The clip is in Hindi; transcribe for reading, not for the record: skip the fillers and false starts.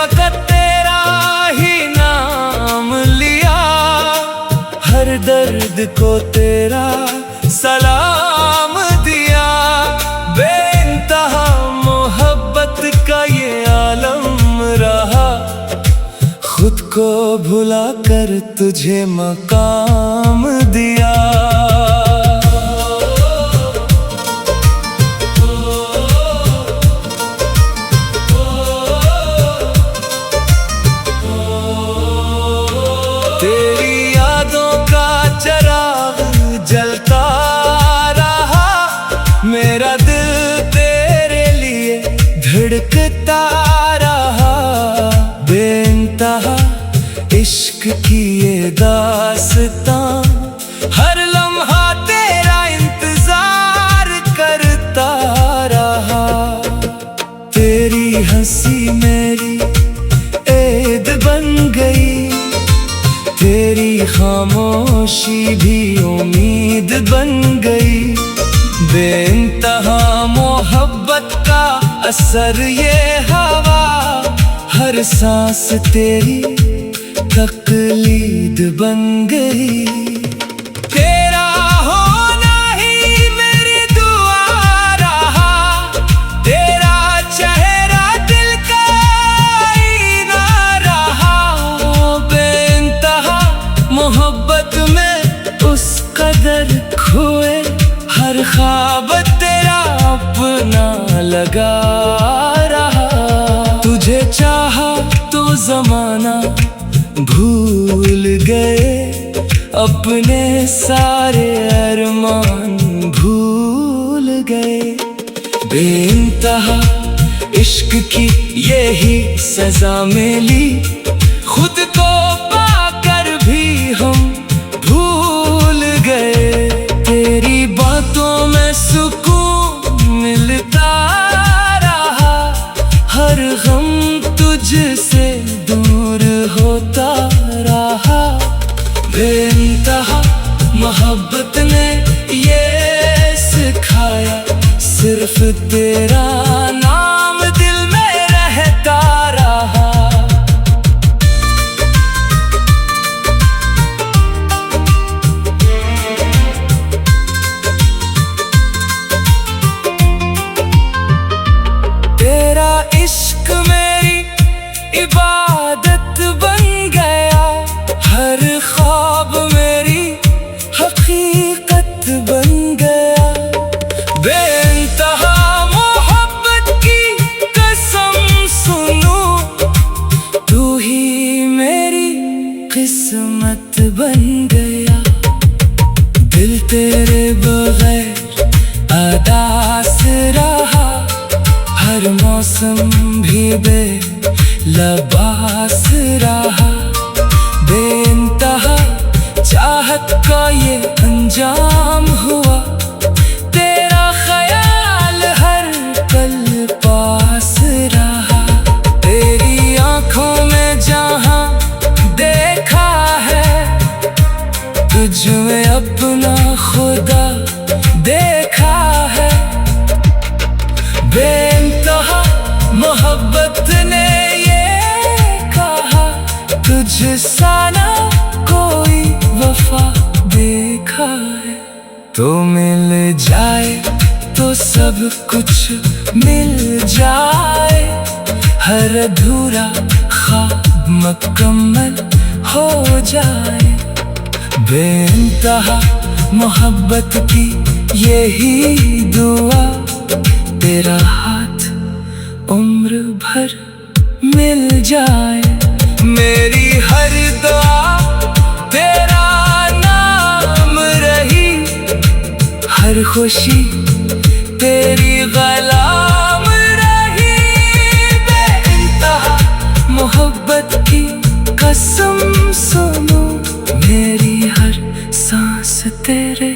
वक्त तेरा ही नाम लिया, हर दर्द को तेरा सलाम दिया। बेइंतहा मोहब्बत का ये आलम रहा, खुद को भुला कर तुझे मकाम दिया। तेरी यादों का चिराग जलता रहा, मेरा दिल तेरे लिए धड़कता रहा। बेइंतहा इश्क की ये दास्तां, हर लम्हा तेरा इंतजार करता रहा। तेरी हंसी मेरी ऐद बन गई, तेरी खामोशी भी उम्मीद बन गई। बेइंतहा मोहब्बत का असर ये हवा, हर सांस तेरी तकलीद बन गई। तेरा होना ही मेरी दुआ रहा, तेरा चेहरा दिल का आईना रहा। बेइंतहा मोहब्बत में उस कदर खोए, हर ख्वाब तेरा अपना लगा रहा। तुझे चाहा तो जमाना भूल गए, अपने सारे अरमान भूल गए। बेइंतहा इश्क की यही सजा मिली, खुद को पाकर भी हम भूल गए। तेरी बातों में सुकून मिलता रहा, हर गम तुझसे दूर होता रहा। बेइंतहा मोहब्बत ने ये सिखाया, सिर्फ तेरा नाम दिल में रहता रहा। तेरा इश्क मेरी इबादत बन गया, हर ख्वाब मेरी हकीकत बन गया। बेइंतहा मोहब्बत की कसम सुनूं, तू ही मेरी किस्मत बन गया। दिल तेरे बगैर अदास रहा, हर मौसम भी बेलबास रहा। बेइंतहा चाहत का ये अंजाम हुआ, तेरा ख्याल हर पल पास रहा। तेरी आंखों में जहां देखा है, तुझ में अपना खुदा देखा है। बेइंतहा मोहब्बत ने ये कहा, तुझसा ना कोई वफा देखा है। तो मिल जाए तो सब कुछ मिल जाए, हर अधूरा ख्वाब मुकम्मल हो जाए। बेइंतहा मोहब्बत की यही दुआ, तेरा हाथ उम्र भर मिल जाए। मेरी हर दुआ तेरा नाम रही, हर खुशी तेरी गुलाम रही। बेइंतहा मोहब्बत की कसम सुनो, मेरी हर सांस तेरे